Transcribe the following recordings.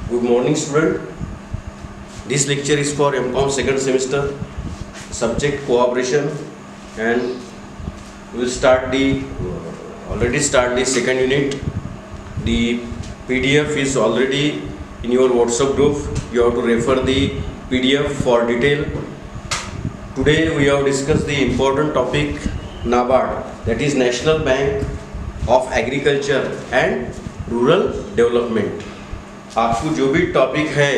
Good morning, student. This lecture is for MCOM second semester, subject cooperation, and we will already start the second unit. The PDF is already in your WhatsApp group. You have to refer the PDF for detail. Today we have discussed the important topic NABARD, that is National Bank of Agriculture and Rural Development. आपको जो भी topic है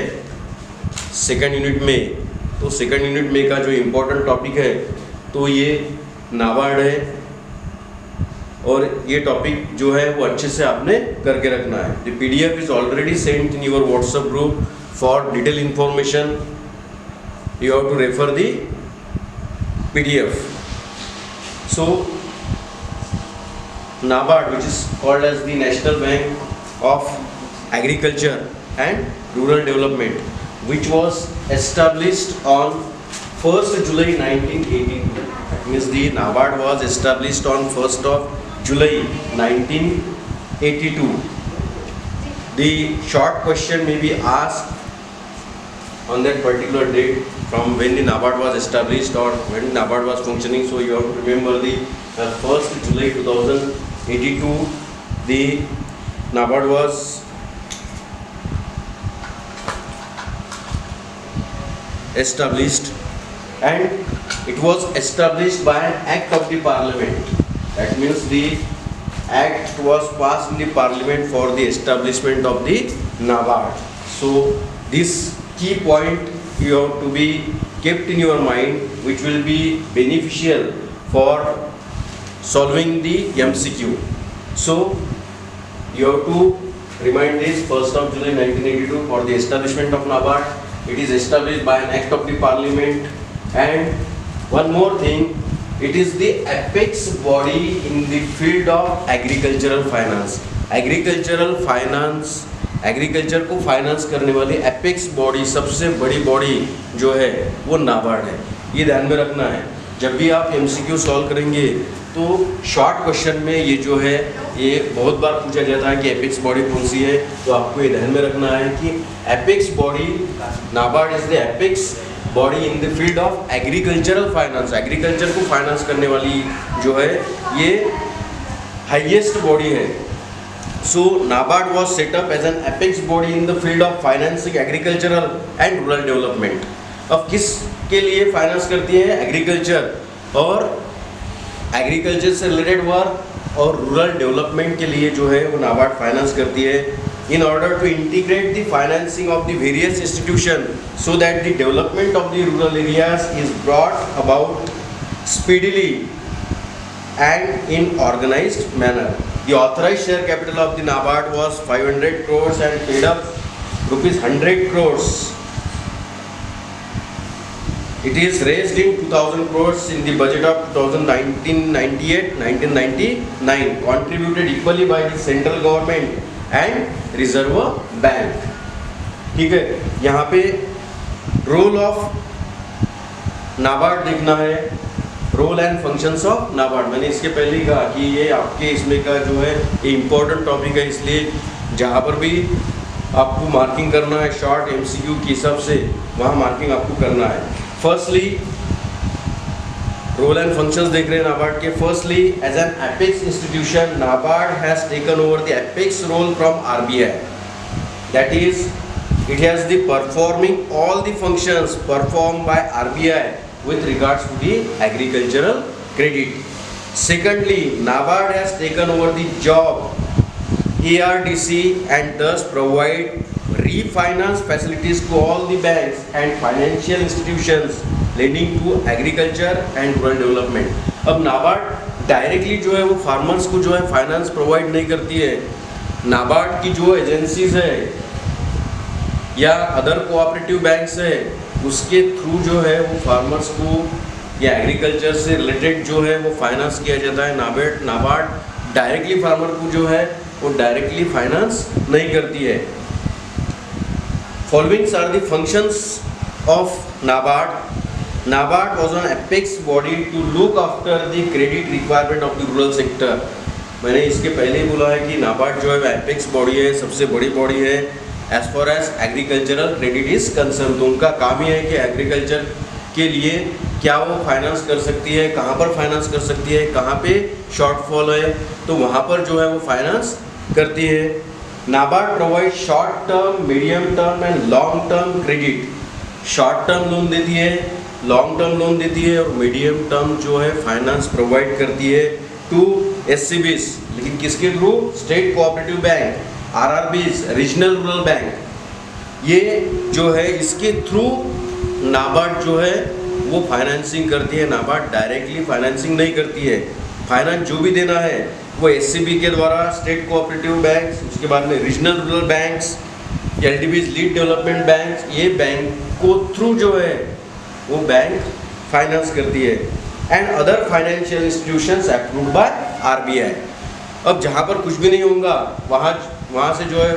second unit में, तो second unit में का जो important topic है तो ये नाबार्ड है, और ये टॉपिक जो है वो अच्छे से आपने करके रखना है. The PDF is already sent in your WhatsApp group for detail information. You have to refer the PDF. So NABARD, which is called as the National Bank of Agriculture and Rural Development, which was established on 1st July 1982. That means the NABARD was established on 1st of July 1982. The short question may be asked on that particular date, from when the NABARD was established or when NABARD was functioning. So you have to remember the 1st July 2082, the NABARD was established, and it was established by an act of the parliament. That means the act was passed in the parliament for the establishment of the NABARD. So this key point you have to be kept in your mind, which will be beneficial for solving the MCQ. So you have to remind this 1st of July 1982 for the establishment of NABARD. It is established by an act of the parliament. And one more thing, it is the apex body in the field of agricultural finance. Agriculture को finance करने वाली apex body, सबसे बड़ी body जो है वो नाबार्ड है. ये ध्यान में रखना है. जब भी आप MCQ सॉल्व करेंगे तो शॉर्ट क्वेश्चन में ये जो है ये बहुत बार पूछा जाता है कि एपेक्स बॉडी कौन सी है. तो आपको ये ध्यान में रखना है कि apex body, NABARD is the apex body in the field of agricultural finance. Agriculture को फाइनेंस करने वाली जो है ये हाईएस्ट बॉडी है. So NABARD was set up as an apex body in the field of financing agricultural and rural development. अब किसके लिए फाइनेंस करती है? एग्रीकल्चर, और एग्रीकल्चर से रिलेटेड वर्क और रूरल डेवलपमेंट के लिए जो है वो NABARD फाइनेंस करती है. In order to integrate the financing of the various institutions so that the development of the rural areas is brought about speedily and in organized manner. The authorized share capital of the NABARD was 500 crores and paid up rupees 100 crores. It is raised in 2000 crores in the budget of 1998-1999, contributed equally by the central government and Reserve Bank. ठीक है, यहाँ पे role of NABARD देखना है, role and functions of NABARD. मैंने इसके पहले ही कहा कि ये आपके इसमें का जो है ये इम्पोर्टेंट टॉपिक है, इसलिए जहाँ पर भी आपको मार्किंग करना है शॉर्ट MCQ के हिसाब से वहाँ मार्किंग आपको करना है. फर्स्टली रोल एंड फंक्शंस देख रहे हैं नाबार्ड के. Firstly as an apex institution NABARD has taken over the apex role from RBI. That is it has the performing all the functions perform by RBI with regards to the agricultural credit. Secondly, NABARD has taken over the job ARDC and thus provide refinance facilities to all the banks and financial institutions lending to agriculture and rural development. अब NABARD directly जो है वो farmers को जो है finance provide नहीं करती है. NABARD की जो एजेंसीज है या अदर कोऑपरेटिव बैंक्स है उसके थ्रू जो है वो फार्मर्स को या एग्रीकल्चर से रिलेटेड जो है वो फाइनेंस किया जाता है. नाबार्ड डायरेक्टली फार्मर को जो है वो डायरेक्टली फाइनेंस नहीं करती है. Followings are the functions of NABARD. NABARD was an apex body to look after the credit requirement of the rural sector. मैंने इसके पहले ही बोला है कि नाबार्ड जो है एपेक्स बॉडी है, सबसे बड़ी बॉडी है as far as agricultural credit is concern. तो उनका काम ही है कि एग्रीकल्चर के लिए क्या वो फाइनेंस कर सकती है, कहाँ पर फाइनेंस कर सकती है, कहाँ पे शॉर्टफॉल है, तो वहाँ पर जो है वो फाइनेंस करती है। NABARD provide short term, medium term and long term credit. Short term loan देती है, लॉन्ग टर्म लोन देती है और मीडियम टर्म जो है फाइनेंस प्रोवाइड करती है टू एससीबीज। लेकिन किसके through? State cooperative bank, RRBs, regional rural bank. ये जो है इसके थ्रू नाबार्ड जो है वो फाइनेंसिंग करती है। नाबार्ड डायरेक्टली फाइनेंसिंग नहीं करती है। फाइनेंस जो भी देना है वो एससीबी के द्वारा, स्टेट कोऑपरेटिव बैंक्स, उसके बाद में regional rural banks, LDBs, lead development bank, ये बैंक को थ्रू जो है वो बैंक फाइनेंस करती है। And other financial institutions approved by RBI. अब जहाँ पर कुछ भी नहीं होगा वहाँ से जो है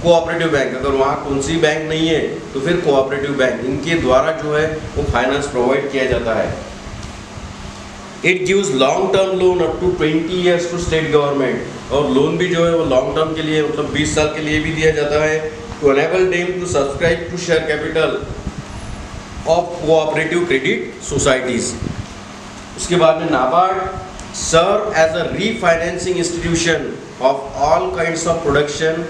कोऑपरेटिव बैंक, अगर वहाँ कौन सी बैंक नहीं है तो फिर कोऑपरेटिव बैंक, इनके द्वारा जो है वो फाइनेंस प्रोवाइड किया जाता है। It gives long term loan up to 20 years to state government, और लोन भी जो है वो लॉन्ग टर्म के लिए मतलब 20 साल के लिए भी दिया जाता है। To enable them to subscribe to share capital of cooperative credit societies. उसके बाद में NABARD serve as a refinancing institution of all kinds of production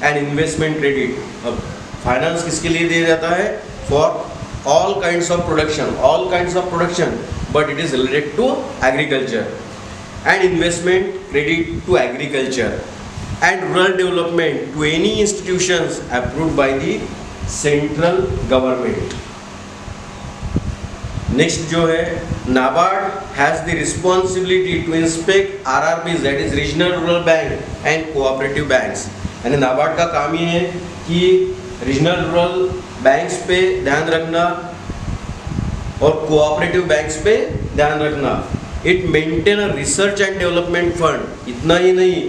and investment credit. अब फाइनेंस किसके लिए दिया जाता है? For all kinds of production, all kinds of production, but it is related to agriculture, and investment credit to agriculture, and rural development to any institutions approved by the central government. Next जो है, NABARD has the responsibility to inspect RRBs, that is regional rural bank and cooperative banks. यानी नाबार्ड का काम ये है कि regional rural banks पे ध्यान रखना और कोऑपरेटिव बैंक्स पे ध्यान रखना। It maintain a research and development fund. इतना ही नहीं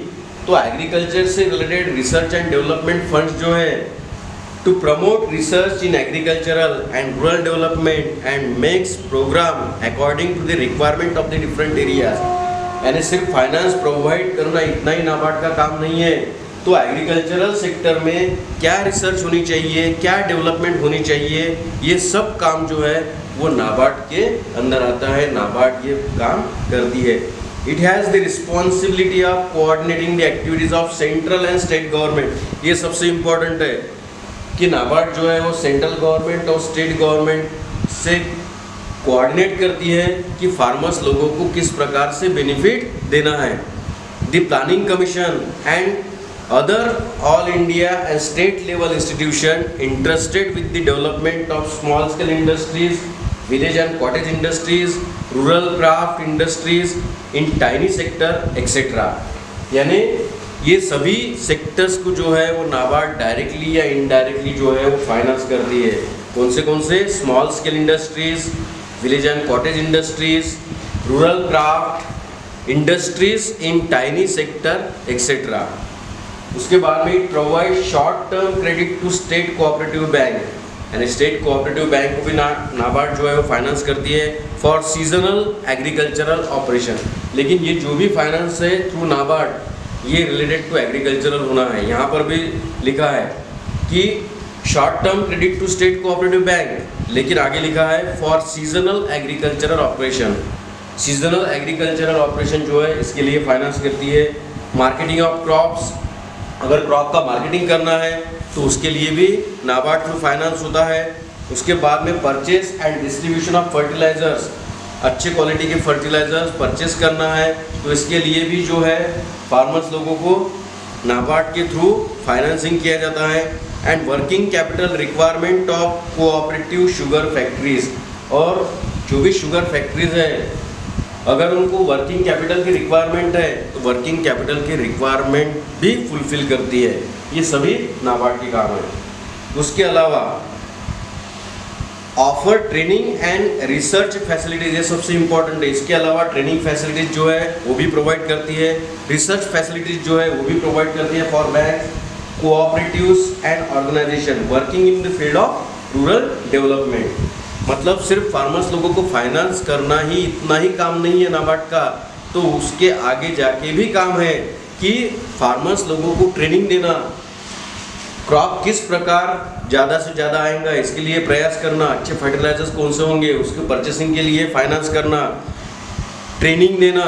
तो एग्रीकल्चर से related research and development fund जो है to promote research in agricultural and rural development and makes program according to the requirement of the different areas. यानी सिर्फ finance provide करना इतना ही नाबार्ड का काम नहीं है, तो एग्रीकल्चरल सेक्टर में क्या रिसर्च होनी चाहिए, क्या डेवलपमेंट होनी चाहिए, ये सब काम जो है वो नाबार्ड के अंदर आता है। नाबार्ड ये काम करती है। It has the responsibility of coordinating the activities of central and state government. ये सबसे इम्पोर्टेंट है कि नाबार्ड जो है वो सेंट्रल गवर्नमेंट और स्टेट गवर्नमेंट से कोऑर्डिनेट करती है कि फार्मर्स लोगों को किस प्रकार से बेनिफिट देना है। The planning commission and other all India and state level institution interested with the development of small scale industries, village and cottage industries, rural craft industries in tiny sector etc. यानी ये सभी sectors को जो है वो NABARD directly या indirectly जो है वो फाइनेंस करती है। कौन से? Small scale industries, village and cottage industries, rural craft industries in tiny sector etcetera. उसके बाद में it provide short term credit to state cooperative bank, यानी स्टेट कोऑपरेटिव बैंक को भी नाबार्ड जो है वो फाइनेंस करती है फॉर सीजनल एग्रीकल्चरल ऑपरेशन। लेकिन ये जो भी फाइनेंस है थ्रू नाबार्ड ये रिलेटेड टू एग्रीकल्चरल होना है। यहाँ पर भी लिखा है कि short term credit to state cooperative bank, लेकिन आगे लिखा है for seasonal agricultural operation. Seasonal agricultural operation जो है इसके लिए फाइनेंस करती है। मार्केटिंग ऑफ क्रॉप्स, अगर क्रॉप का मार्केटिंग करना है तो उसके लिए भी नाबार्ड थ्रू फाइनेंस होता है। उसके बाद में purchase and distribution of fertilizers, अच्छे क्वालिटी के फर्टिलाइजर्स परचेज करना है तो इसके लिए भी जो है फार्मर्स लोगों को नाबार्ड के थ्रू फाइनेंसिंग किया जाता है। And working capital requirement of cooperative sugar factories, और जो भी शुगर फैक्ट्रीज है अगर उनको वर्किंग कैपिटल की रिक्वायरमेंट है तो वर्किंग कैपिटल की रिक्वायरमेंट भी फुलफिल करती है। ये सभी नाबार्ड के काम है। उसके अलावा offer training and research facilities, ये सबसे इम्पोर्टेंट है। इसके अलावा ट्रेनिंग फैसिलिटीज जो है वो भी प्रोवाइड करती है, रिसर्च फैसिलिटीज जो है वो भी प्रोवाइड करती है for bank, cooperatives and organization working in the field of rural development. मतलब सिर्फ फार्मर्स लोगों को फाइनेंस करना ही इतना ही काम नहीं है नाबार्ड का, तो उसके आगे जाके भी काम है कि फार्मर्स लोगों को ट्रेनिंग देना, क्रॉप किस प्रकार ज़्यादा से ज़्यादा आएगा इसके लिए प्रयास करना, अच्छे फर्टिलाइजर्स कौन से होंगे उसके परचेसिंग के लिए फाइनेंस करना, ट्रेनिंग देना,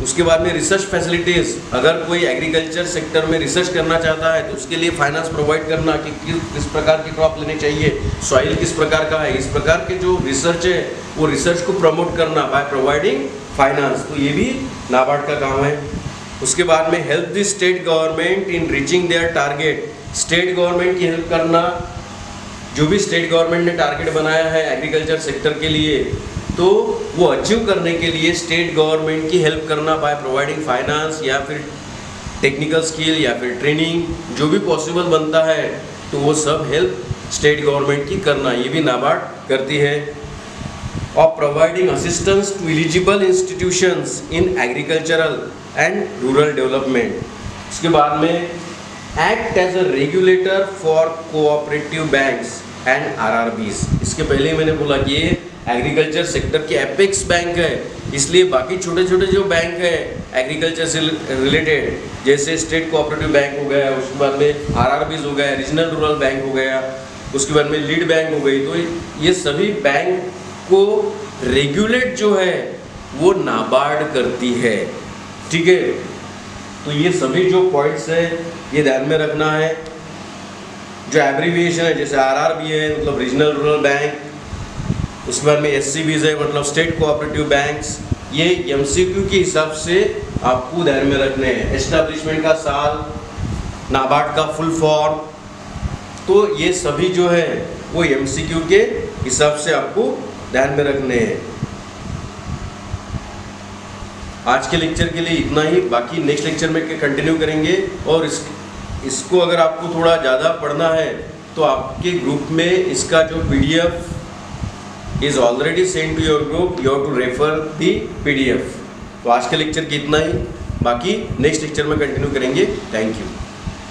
उसके बाद में रिसर्च फैसिलिटीज़, अगर कोई एग्रीकल्चर सेक्टर में रिसर्च करना चाहता है तो उसके लिए फाइनेंस प्रोवाइड करना कि किस प्रकार की क्रॉप लेनी चाहिए, सॉइल किस प्रकार का है, इस प्रकार के जो रिसर्च है वो रिसर्च को प्रमोट करना बाय प्रोवाइडिंग फाइनेंस, तो ये भी नाबार्ड का काम है। उसके बाद में help the state government in reaching their target, state government की हेल्प करना, जो भी स्टेट गवर्नमेंट ने टारगेट बनाया है एग्रीकल्चर सेक्टर के लिए तो वो अचीव करने के लिए स्टेट गवर्नमेंट की हेल्प करना बाय प्रोवाइडिंग फाइनेंस या फिर टेक्निकल स्किल या फिर ट्रेनिंग, जो भी पॉसिबल बनता है तो वो सब हेल्प स्टेट गवर्नमेंट की करना, ये भी नाबार्ड करती है। और providing assistance to eligible institutions in agricultural and rural development. उसके बाद में act as a regulator for cooperative banks and RRBs. इसके पहले मैंने बोला कि ये एग्रीकल्चर सेक्टर के एपेक्स बैंक है, इसलिए बाकी छोटे छोटे जो बैंक है एग्रीकल्चर से रिलेटेड, जैसे स्टेट कोऑपरेटिव बैंक हो गया, उसके बाद में आरआरबीज हो गया, रीजनल रूरल बैंक हो गया, उसके बाद में लीड बैंक हो गई, तो ये सभी बैंक को रेगुलेट जो है वो नाबार्ड करती है। ठीक है, तो ये सभी जो पॉइंट्स है ये ध्यान में रखना है। जो एब्रीविएशन है जैसे आरआरबी है मतलब रीजनल रूरल बैंक, उसके बाद में एससीबीज है मतलब स्टेट कोऑपरेटिव बैंक्स, ये एमसीक्यू के हिसाब से आपको ध्यान में रखने हैं। एस्टैब्लिशमेंट का साल, नाबार्ड का फुल फॉर्म, तो ये सभी जो है वो एमसीक्यू के हिसाब से आपको ध्यान में रखने हैं। आज के लेक्चर के लिए इतना ही, बाकी नेक्स्ट लेक्चर में कंटिन्यू करेंगे। और इसको अगर आपको थोड़ा ज़्यादा पढ़ना है तो आपके ग्रुप में इसका जो PDF is already sent to your group, you have to refer the PDF। तो आज के लेक्चर की इतना ही, बाकी नेक्स्ट लेक्चर में कंटिन्यू करेंगे। Thank you.